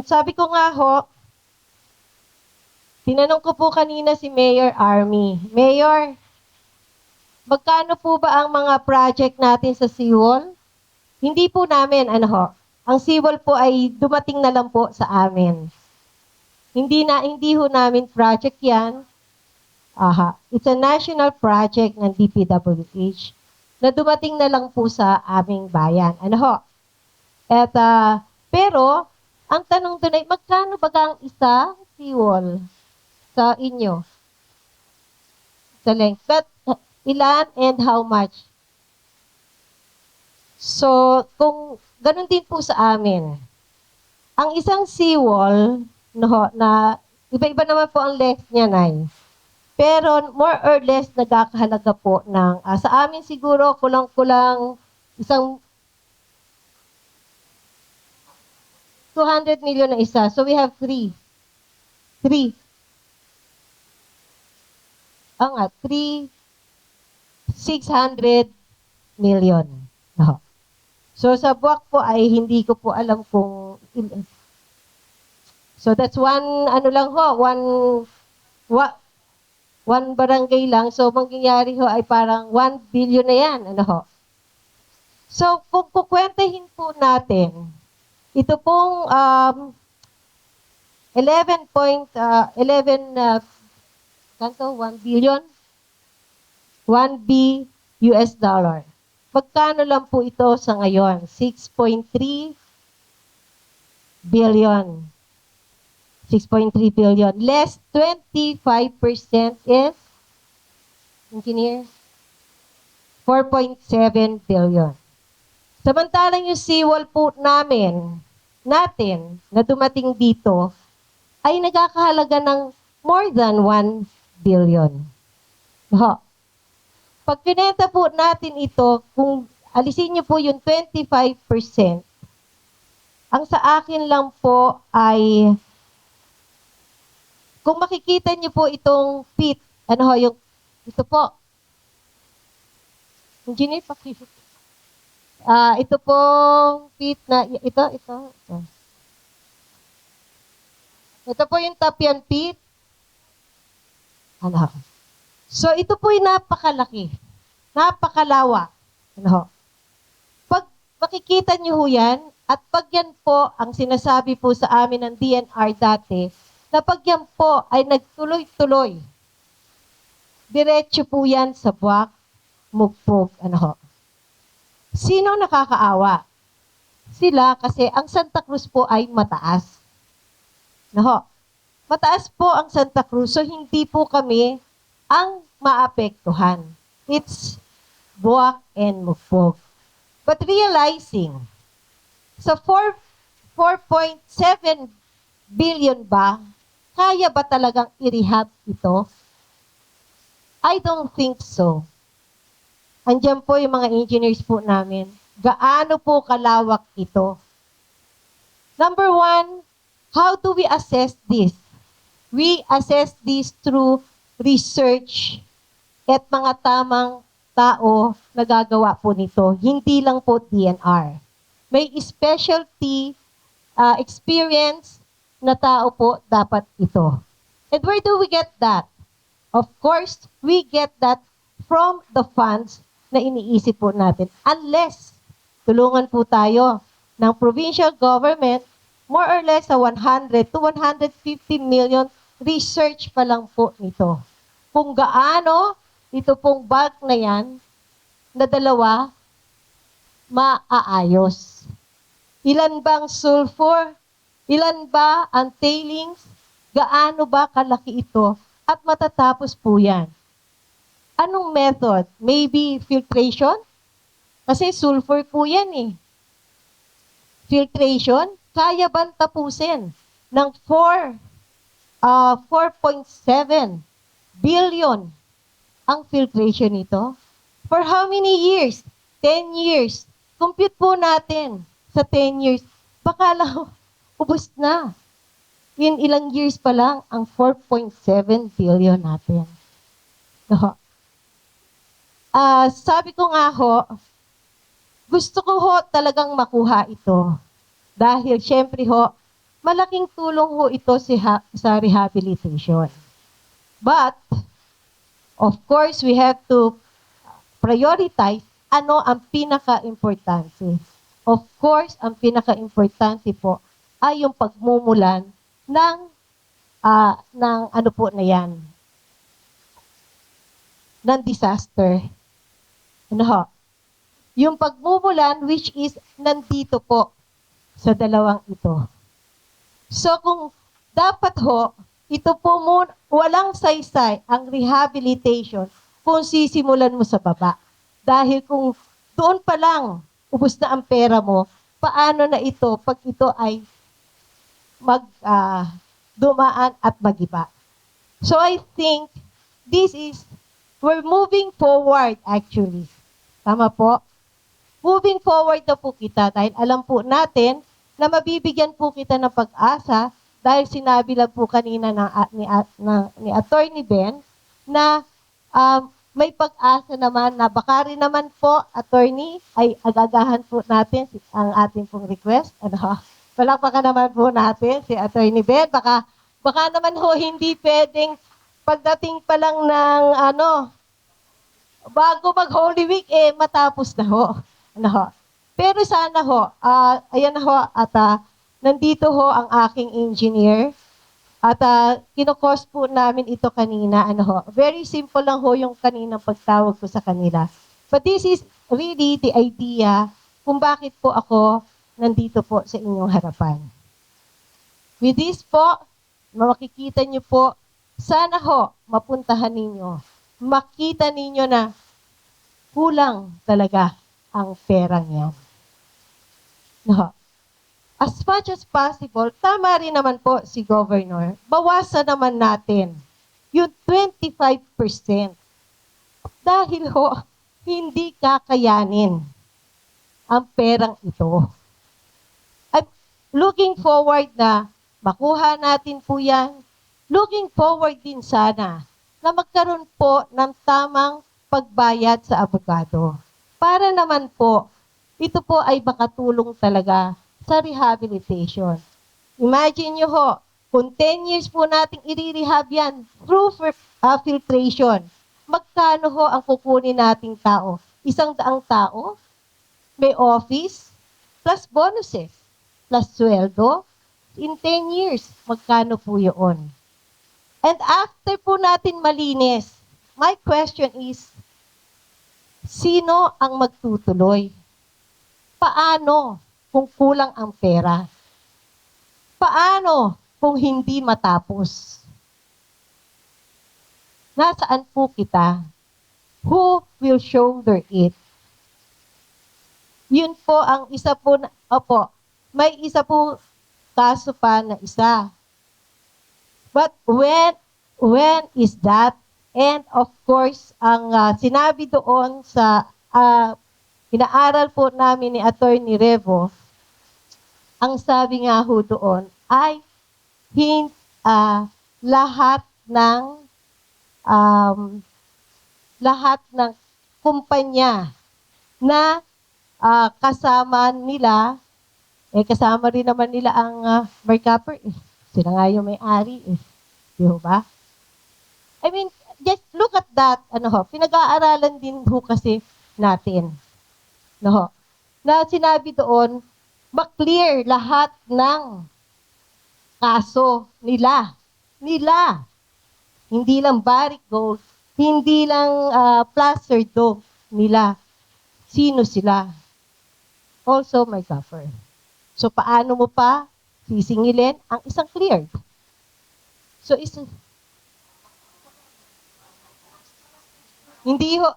Sabi ko nga ho, tinanong ko po kanina si Mayor Army. Mayor, magkano po ba ang mga project natin sa seawall? Hindi po namin, ang seawall po ay dumating na lang po sa amin. Hindi ho namin project yan. It's a national project ng DPWH na dumating na lang po sa aming bayan. Pero, ang tanong doon ay, magkano ba ang isa seawall sa inyo? Sa length. But, ilan and how much? So, kung ganun din po sa amin, ang isang seawall, na iba-iba naman po ang length niya, Nay. Pero more or less nagkakahalaga po ng, sa amin siguro kulang-kulang isang 200 million na isa. So we have three. 600 million. So sa buwak po ay hindi ko po alam kung ilan. So that's one barangay lang. So mangyayari ho ay parang 1 billion na yan. So kung kukwentahin po natin, ito pong 1 billion, 1 B US dollar. Magkano lang po ito sa ngayon? 6.3 billion. 6.3 billion. Less 25% is, engineer, 4.7 billion. Samantalang yung seawall po natin, na dumating dito, ay nagkakahalaga ng more than 1 billion. Pag pinenta po natin ito, kung alisin niyo po yung 25%, ang sa akin lang po ay, kung makikita niyo po itong feet, ito po, engineer, pakikita. Ito pong feet na, ito. Ito po yung Tapian feet. So, ito po yung napakalaki. Napakalawak. Pag makikita nyo ho yan, at pag yan po, ang sinasabi po sa amin ng DNR dati, na pag yan po ay nagtuloy-tuloy, diretso po yan sa buwak, mugpog, Sino nakakaawa? Sila kasi ang Santa Cruz po ay mataas. Mataas po ang Santa Cruz, so hindi po kami ang maapektuhan. It's buwak and mugpog. But realizing, sa 4.7 billion ba, kaya ba talagang i-rehab ito? I don't think so. Andiyan po yung mga engineers po namin. Gaano po kalawak ito? Number one, how do we assess this? We assess this through research at mga tamang tao na gagawa po nito. Hindi lang po DNR. May specialty, experience na tao po dapat ito. And where do we get that? Of course, we get that from the funds na iniisip po natin. Unless, tulungan po tayo ng provincial government, more or less sa 100 to 150 million research pa lang po nito. Kung gaano ito pong bulk na yan, na dalawa, maaayos. Ilan bang sulfur? Ilan ba ang tailings? Gaano ba kalaki ito? At matatapos po yan. Anong method? Maybe filtration? Kasi sulfur po yan . Filtration? Kaya bang tapusin ng 4.7 billion ang filtration nito? For how many years? 10 years. Compute po natin sa 10 years. Baka lang, ubos na. In ilang years pa lang ang 4.7 billion natin. Sabi ko nga ho, gusto ko ho talagang makuha ito. Dahil syempre ho, malaking tulong ho ito sa rehabilitation. But, of course, we have to prioritize ano ang pinaka-importante. Of course, ang pinaka-importante po ay yung pagmumulan ng ano po na yan, ng disaster. Ano ho? Yung pagmumulan which is nandito po sa dalawang ito. So kung dapat ho, ito po walang saysay ang rehabilitation kung sisimulan mo sa baba. Dahil kung doon pa lang ubos na ang pera mo, paano na ito pag ito ay dumaan at magiba? So I think we're moving forward actually. Tama po? Moving forward na po kita dahil alam po natin na mabibigyan po kita ng pag-asa dahil sinabi lang po kanina ni Attorney Ben na may pag-asa naman na baka rin naman po, Attorney, ay agagahan po natin ang ating pong request. Palakpakan naman po natin si Attorney Ben. Baka naman ho hindi pwedeng pagdating pa lang ng bago mag-Holy Week, matapos na ho. Pero sana ho, ayan ho, at nandito ho ang aking engineer. At kinokos po namin ito kanina. Very simple lang ho yung kaninang pagtawag ko sa kanila. But this is really the idea kung bakit po ako nandito po sa inyong harapan. With this po, makikita niyo po, sana ho, mapuntahan ninyo. Makita ninyo na kulang talaga ang perang yan. As much as possible, tama rin naman po si Governor, bawasan naman natin yung 25%. Dahil ho, hindi kakayanin ang perang ito. At looking forward na makuha natin po yan, looking forward din sana na magkaroon po ng tamang pagbayad sa abogado. Para naman po, ito po ay makatulong talaga sa rehabilitation. Imagine nyo ho, kung 10 years po nating i-rehab yan through filtration, magkano ho ang kukunin nating tao? 100 tao? May office? Plus bonuses? Plus sweldo? In 10 years, magkano po yun? And after po natin malinis, my question is, sino ang magtutuloy? Paano kung kulang ang pera? Paano kung hindi matapos? Nasaan po kita? Who will shoulder it? Yun po ang isa po may isa po kaso pa na isa. But when is that? And of course, ang sinabi doon sa inaaral po namin ni Attorney Revo, ang sabi nga ho doon ay lahat ng kumpanya na kasama nila, kasama rin naman nila ang Mercapper. Sila nga yung may-ari. Di ba? I mean, just look at that. Pinag-aaralan din ho kasi natin. Na sinabi doon, maklear lahat ng kaso nila. Hindi lang Barrick Gold, hindi lang Placer Dome nila. Sino sila? Also Mercapper. So paano mo pa sisingilin ang isang cleared? So hindi ho.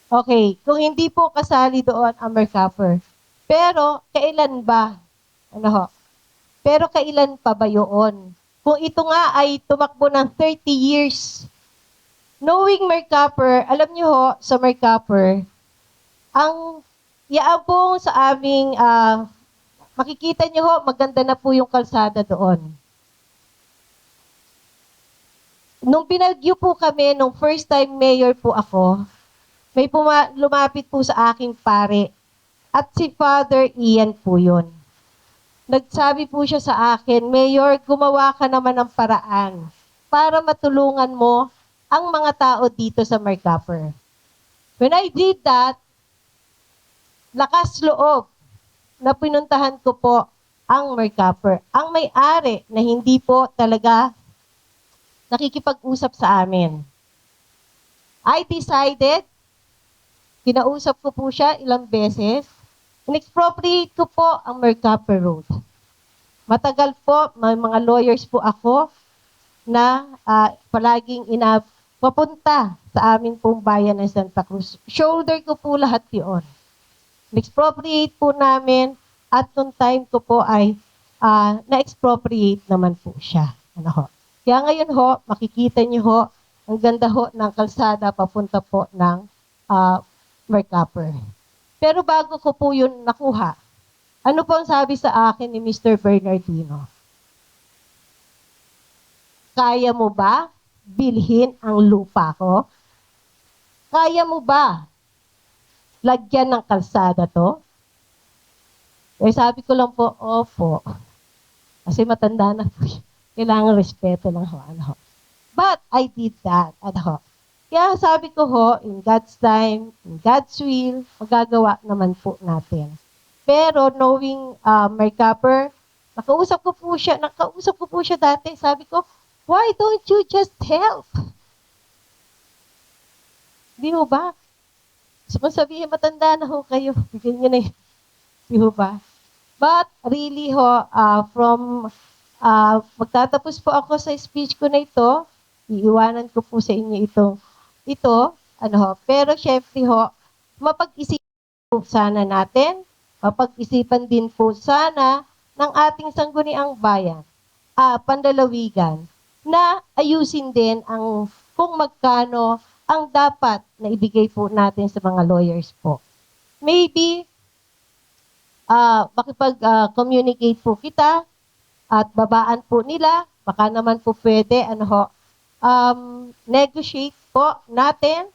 Okay, kung hindi po kasali doon ang Mercapper. Pero kailan ba? Pero kailan pa ba yun? Kung ito nga ay tumakbo ng 30 years, knowing Mercapper, alam niyo ho, sa Mercapper, ang yaabong sa aming, makikita niyo ho, maganda na po yung kalsada doon. Nung binagyo po kami, nung first time mayor po ako, may lumapit po sa aking pare. At si Father Ian po yun. Nagsabi po siya sa akin, Mayor, gumawa ka naman ng paraan para matulungan mo ang mga tao dito sa Mercaper. When I did that, lakas loob na pinuntahan ko po ang Mercaper. Ang may-ari na hindi po talaga nakikipag-usap sa amin. I decided, kinausap ko po siya ilang beses, in-expropriate ko po ang Mercaper Road. Matagal po, may mga lawyers po ako na palaging papunta sa amin pong bayan ng Santa Cruz. Shoulder ko po lahat yun. In-expropriate po namin at nung time ko po ay na-expropriate naman po siya. Ano ho? Kaya ngayon ho, makikita niyo ho, ang ganda ho ng kalsada papunta po ng Mercaper. Pero bago ko po yun nakuha, ano po ang sabi sa akin ni Mr. Bernardino? Kaya mo ba bilhin ang lupa ko? Kaya mo ba lagyan ng kalsada to? Eh sabi ko lang po, opo. Kasi matanda na po. Kailangan respeto lang ho. Ano ho. But I did that. Ano ho. Kaya sabi ko ho, in God's time, in God's will, magagawa naman po natin. Pero knowing Mercaper, nakausap ko po siya dati. Sabi ko, why don't you just help? Di ho ba? So kung sabihin, matanda na ho kayo. Bigyan nyo na yun. Di ho ba? But really ho, magtatapos po ako sa speech ko na ito, iiwanan ko po sa inyo ito, ano ho, pero syempre ho, mapag-isipan po sana natin, mapag-isipan din po sana ng ating sangguniang bayan, pandalawigan, na ayusin din ang kung magkano ang dapat na ibigay po natin sa mga lawyers po. Maybe, makipag-communicate po kita at babaan po nila, baka naman po pwede, ano ho, negotiate po natin.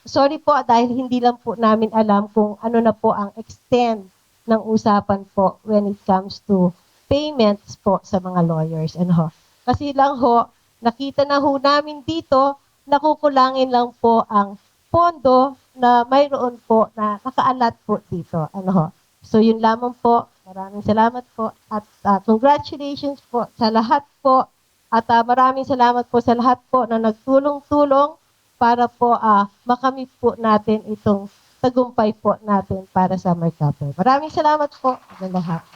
Sorry po, dahil hindi lang po namin alam kung ano na po ang extent ng usapan po when it comes to payments po sa mga lawyers. Ano ho. Kasi lang ho, nakita na ho namin dito, nakukulangin lang po ang pondo na mayroon po na nakaalat po dito. Ano ho. So yun lamang po. Maraming salamat po at congratulations po sa lahat po. At maraming salamat po sa lahat po na nagtulong-tulong para po makamit po natin itong tagumpay po natin para sa Mercaper. Maraming salamat po sa lahat.